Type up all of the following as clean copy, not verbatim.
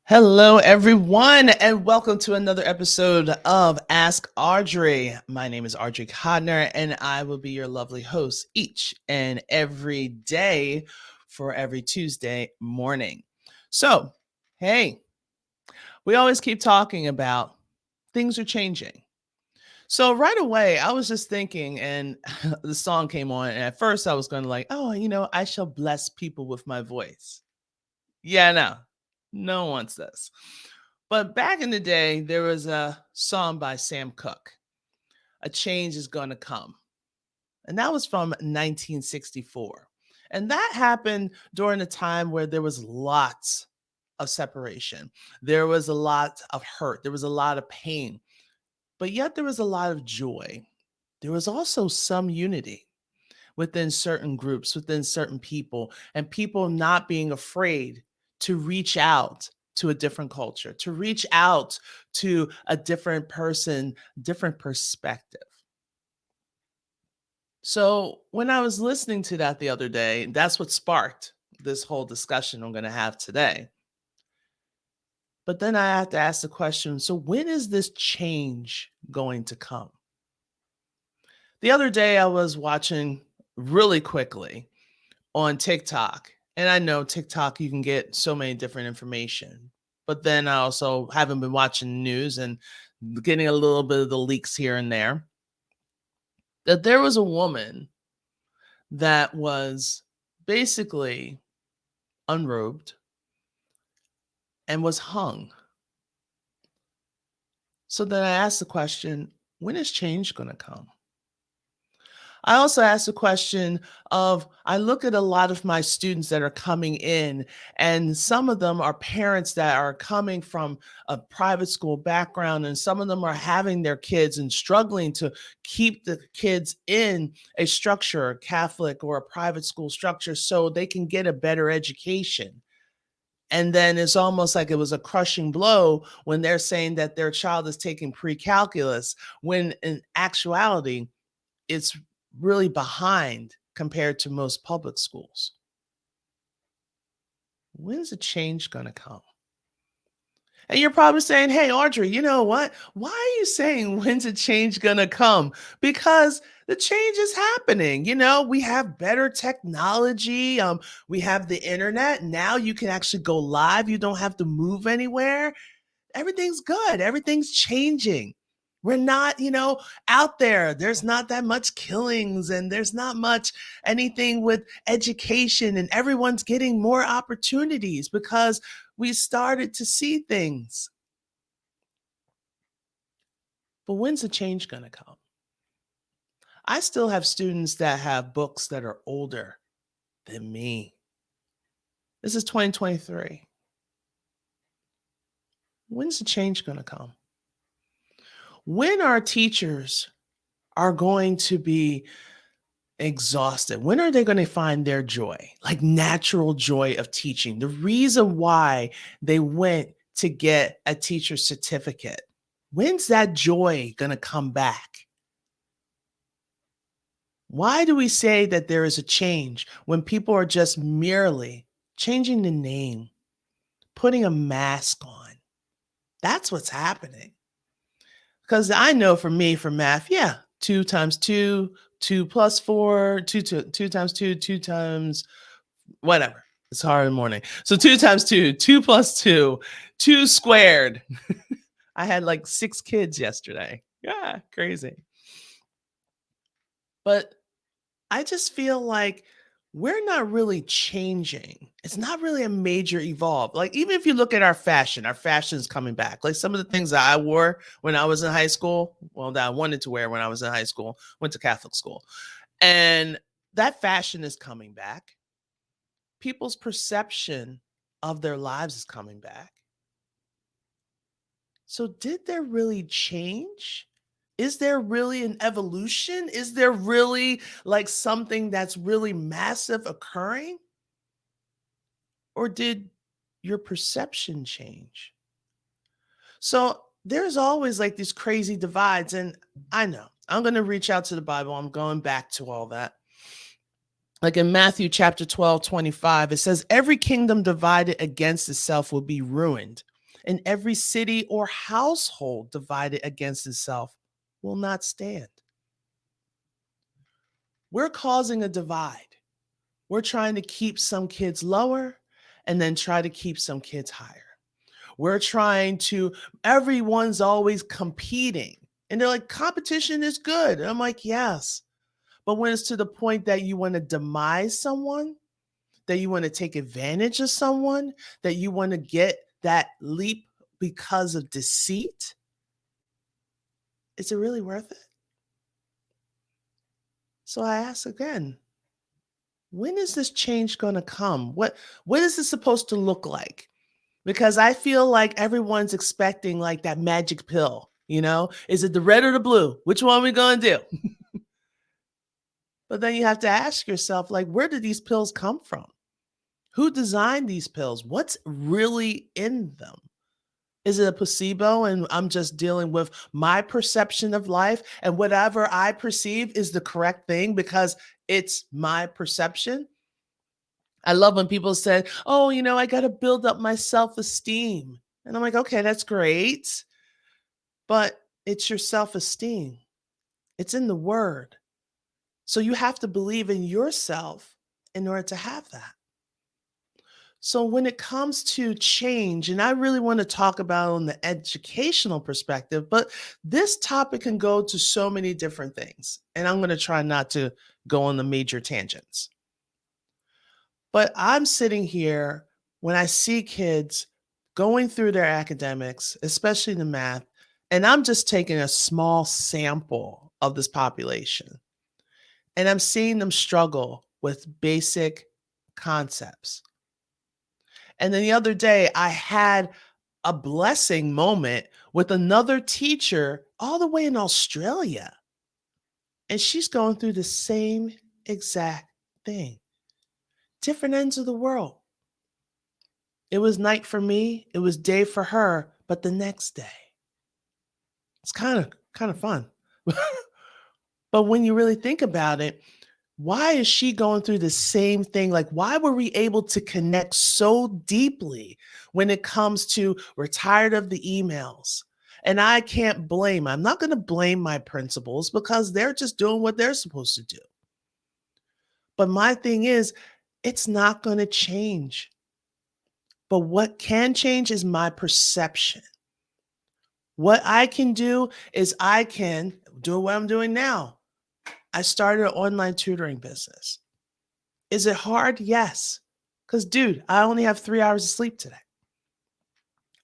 Hello, everyone, and welcome to another episode of Ask Audrey. My name is Audrey Codner, and I will be your lovely host each and every day for every Tuesday morning. So, hey, we always keep talking about things are changing. So right away, I was just thinking, and the song came on, and at first I was going to like, oh, I shall bless people with my voice. Yeah, no one wants this. But back in the day, there was a song by Sam Cooke, A Change is Gonna Come. And that was from 1964. And that happened during a time where there was lots of separation. There was a lot of hurt. There was a lot of pain. But yet there was a lot of joy. There was also some unity within certain groups, within certain people, and people not being afraid to reach out to a different culture, to reach out to a different person, different perspective. So when I was listening to that the other day, that's what sparked this whole discussion I'm going to have today. But then I have to ask the question, so when is this change going to come? The other day I was watching really quickly on TikTok. And I know TikTok, you can get so many different information. But then I also haven't been watching the news and getting a little bit of the leaks here and there. That there was a woman that was basically unrobed and was hung. So then I asked the question, when is change going to come? I also asked the question of I look at a lot of my students that are coming in, and some of them are parents that are coming from a private school background, and some of them are having their kids and struggling to keep the kids in a structure, a Catholic or a private school structure, so they can get a better education. And then it's almost like it was a crushing blow when they're saying that their child is taking pre-calculus, when in actuality, it's really behind compared to most public schools. When's the change going to come? And you're probably saying, hey, Audrey, you know what? Why are you saying when's the change going to come? Because the change is happening. We have better technology. We have the internet. Now you can actually go live. You don't have to move anywhere. Everything's good. Everything's changing. We're not, out there. There's not that much killings and there's not much anything with education, and everyone's getting more opportunities because we started to see things. But when's the change going to come? I still have students that have books that are older than me. This is 2023. When's the change going to come? When our teachers are going to be exhausted, when are they going to find their joy, like natural joy of teaching? The reason why they went to get a teacher certificate. When's that joy going to come back? Why do we say that there is a change when people are just merely changing the name, putting a mask on? That's what's happening. Because I know for me, for math, yeah, 2 times 2, 2 plus 4, 2 times 2, 2 times whatever. It's hard in the morning. So 2 times 2, 2 plus 2, 2 squared. I had like 6 kids yesterday. Yeah, crazy. But I just feel like we're not really changing. It's not really a major evolve. Like, even if you look at our fashion is coming back. Like some of the things that I wore when I was in high school, well, that I wanted to wear when I was in high school, went to Catholic school. And that fashion is coming back. People's perception of their lives is coming back. So, did there really change? Is there really an evolution? Is there really like something that's really massive occurring? Or did your perception change? So there's always like these crazy divides. And I know I'm going to reach out to the Bible. I'm going back to all that. Like in Matthew chapter 12, 25, it says, every kingdom divided against itself will be ruined, And every city or household divided against itself will not stand. We're causing a divide. We're trying to keep some kids lower and then try to keep some kids higher. We're trying to, everyone's always competing. And they're like, competition is good. And I'm like, yes. But when it's to the point that you want to demise someone, that you want to take advantage of someone, that you want to get that leap because of deceit, is it really worth it? So I ask again, when is this change going to come? What is it supposed to look like? Because I feel like everyone's expecting like that magic pill, you know? Is it the red or the blue? Which one are we going to do? But then you have to ask yourself, like, where did these pills come from? Who designed these pills? What's really in them? Is it a placebo and I'm just dealing with my perception of life and whatever I perceive is the correct thing because it's my perception? I love when people said, "Oh, I got to build up my self-esteem." And I'm like, "Okay, that's great, but it's your self-esteem. It's in the word. So you have to believe in yourself in order to have that." So when it comes to change, and I really want to talk about on the educational perspective, but this topic can go to so many different things. And I'm going to try not to go on the major tangents. But I'm sitting here when I see kids going through their academics, especially the math, and I'm just taking a small sample of this population. And I'm seeing them struggle with basic concepts. And then the other day, I had a blessing moment with another teacher all the way in Australia. And she's going through the same exact thing, different ends of the world. It was night for me, it was day for her, but the next day. It's kind of fun. But when you really think about it, why is she going through the same thing? Like, why were we able to connect so deeply when it comes to we're tired of the emails? And I can't blame, I'm not going to blame my principals because they're just doing what they're supposed to do. But my thing is, it's not going to change. But what can change is my perception. What I can do is I can do what I'm doing now. I started an online tutoring business. Is it hard? Yes. Because, dude, I only have 3 hours of sleep today.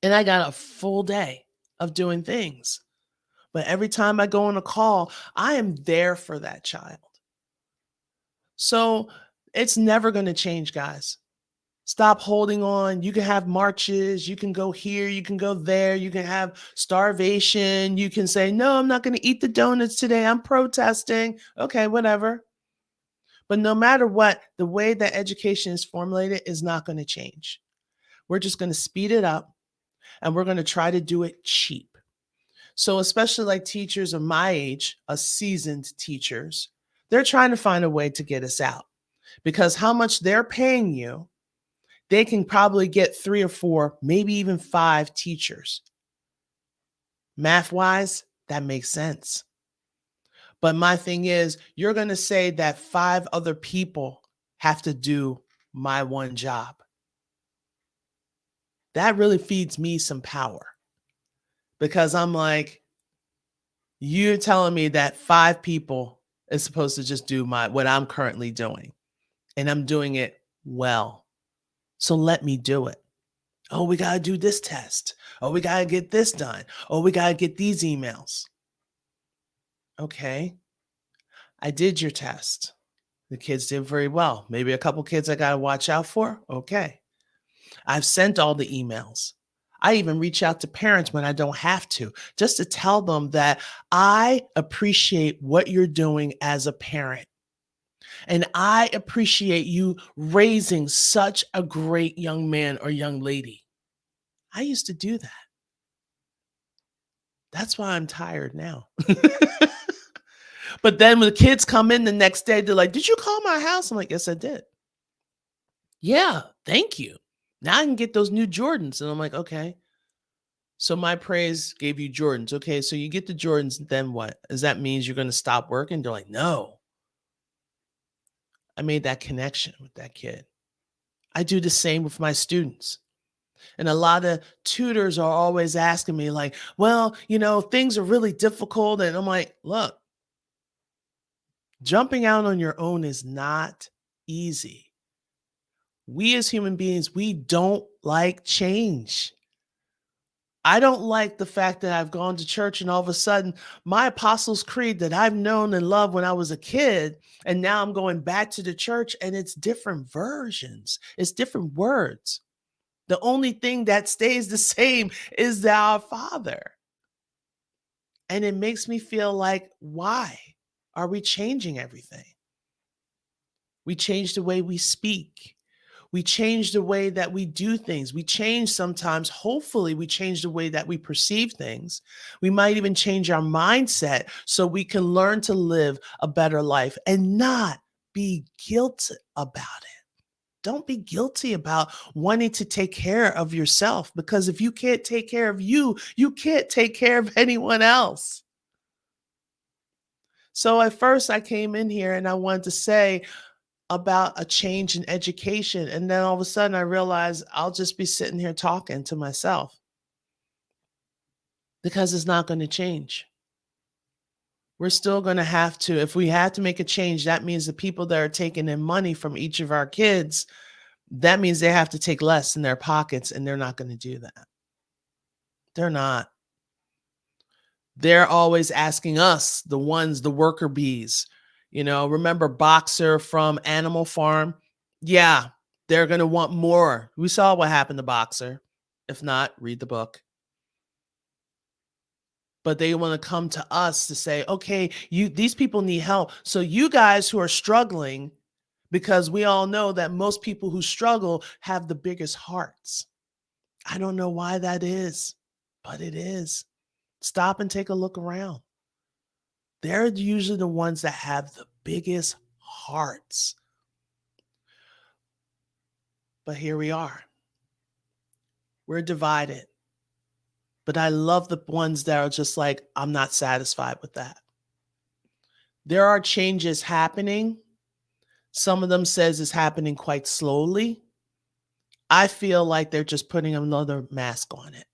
And I got a full day of doing things. But every time I go on a call, I am there for that child. So it's never going to change, guys. Stop holding on. You can have marches. You can go here. You can go there. You can have starvation. You can say, no, I'm not going to eat the donuts today. I'm protesting. Okay, whatever. But no matter what, the way that education is formulated is not going to change. We're just going to speed it up and we're going to try to do it cheap. So especially like teachers of my age, seasoned teachers, they're trying to find a way to get us out because how much they're paying you, they can probably get 3 or 4, maybe even 5 teachers. Math-wise, that makes sense. But my thing is, you're going to say that 5 other people have to do my one job. That really feeds me some power because I'm like, you're telling me that 5 people is supposed to just do what I'm currently doing, and I'm doing it well. So let me do it. Oh, we got to do this test. Oh, we got to get this done. Oh, we got to get these emails. Okay. I did your test. The kids did very well. Maybe a couple kids I got to watch out for. Okay. I've sent all the emails. I even reach out to parents when I don't have to, just to tell them that I appreciate what you're doing as a parent. And I appreciate you raising such a great young man or young lady. I used to do that. That's why I'm tired now. But then when the kids come in the next day, they're like, did you call my house? I'm like, yes, I did. Yeah, thank you. Now I can get those new Jordans. And I'm like, okay. So my praise gave you Jordans. Okay, so you get the Jordans, then what? Does that mean you're going to stop working? They're like, no, I made that connection with that kid. I do the same with my students. And a lot of tutors are always asking me, like, well, things are really difficult. And I'm like, look, jumping out on your own is not easy. We as human beings, we don't like change. I don't like the fact that I've gone to church and all of a sudden my Apostles' Creed that I've known and loved when I was a kid, and now I'm going back to the church and it's different versions, it's different words. The only thing that stays the same is the Our Father. And it makes me feel like, why are we changing everything? We change the way we speak. We change the way that we do things. We change sometimes, hopefully, we change the way that we perceive things. We might even change our mindset so we can learn to live a better life and not be guilty about it. Don't be guilty about wanting to take care of yourself, because if you can't take care of you, you can't take care of anyone else. So at first I came in here and I wanted to say about a change in education. And then all of a sudden I realized I'll just be sitting here talking to myself because it's not going to change. We're still going to have to, if we have to make a change, that means the people that are taking in money from each of our kids, that means they have to take less in their pockets, and they're not going to do that. They're not. They're always asking us, the ones, the worker bees. Remember Boxer from Animal Farm? Yeah, they're going to want more. We saw what happened to Boxer. If not, read the book. But they want to come to us to say, okay, these people need help. So you guys who are struggling, because we all know that most people who struggle have the biggest hearts. I don't know why that is, but it is. Stop and take a look around. They're usually the ones that have the biggest hearts. But here we are. We're divided. But I love the ones that are just like, I'm not satisfied with that. There are changes happening. Some of them says it's happening quite slowly. I feel like they're just putting another mask on it.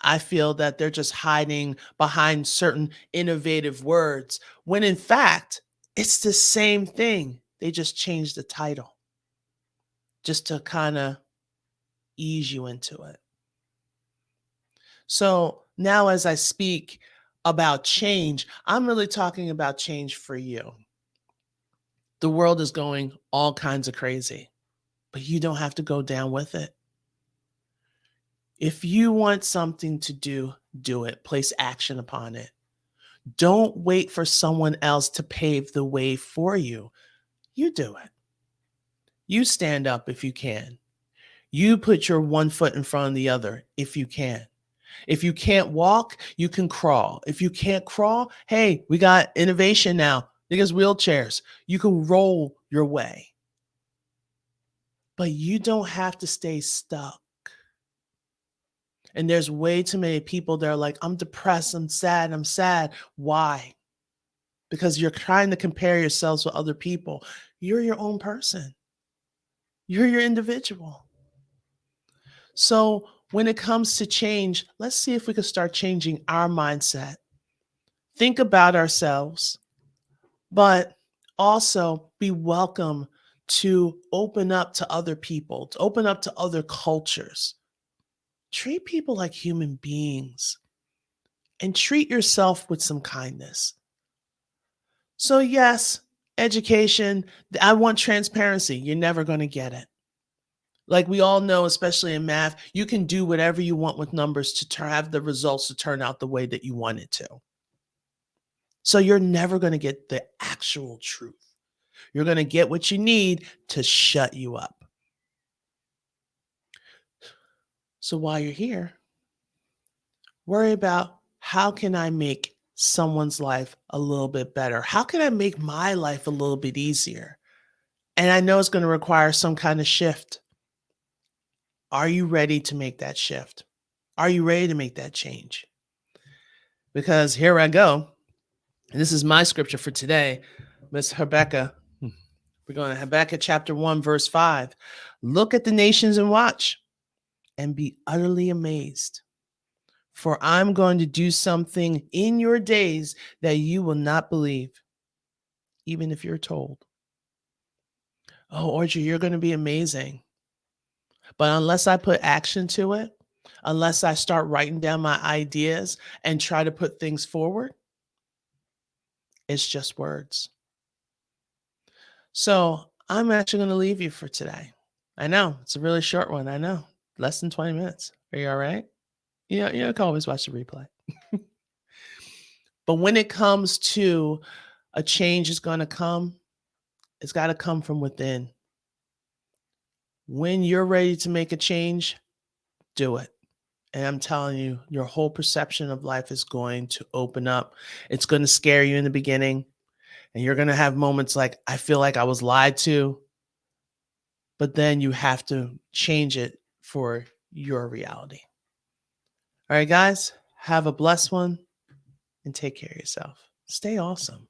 I feel that they're just hiding behind certain innovative words, when in fact, it's the same thing. They just changed the title just to kind of ease you into it. So now as I speak about change, I'm really talking about change for you. The world is going all kinds of crazy, but you don't have to go down with it. If you want something to do, do it. Place action upon it. Don't wait for someone else to pave the way for you. You do it. You stand up if you can. You put your one foot in front of the other if you can. If you can't walk, you can crawl. If you can't crawl, hey, we got innovation now. There's wheelchairs. You can roll your way. But you don't have to stay stuck. And there's way too many people that are like, I'm depressed, I'm sad. Why? Because you're trying to compare yourselves with other people. You're your own person. You're your individual. So when it comes to change, let's see if we can start changing our mindset. Think about ourselves, but also be welcome to open up to other people, to open up to other cultures. Treat people like human beings and treat yourself with some kindness. So yes, education, I want transparency. You're never going to get it. Like we all know, especially in math, you can do whatever you want with numbers to have the results to turn out the way that you want it to. So you're never going to get the actual truth. You're going to get what you need to shut you up. So while you're here, worry about, how can I make someone's life a little bit better? How can I make my life a little bit easier? And I know it's going to require some kind of shift. Are you ready to make that shift? Are you ready to make that change? Because here I go. And this is my scripture for today, Miss Habakkuk. We're going to Habakkuk chapter 1, verse 5. Look at the nations and watch and be utterly amazed. For I'm going to do something in your days that you will not believe, even if you're told. Oh, Audrey, you're going to be amazing. But unless I put action to it, unless I start writing down my ideas and try to put things forward, it's just words. So I'm actually going to leave you for today. I know it's a really short one. I know, less than 20 minutes. Are you all right? You can always watch the replay. But when it comes to a change is going to come, it's got to come from within. When you're ready to make a change, do it. And I'm telling you, your whole perception of life is going to open up. It's going to scare you in the beginning. And you're going to have moments like, I feel like I was lied to. But then you have to change it for your reality. All right, guys, have a blessed one and take care of yourself. Stay awesome.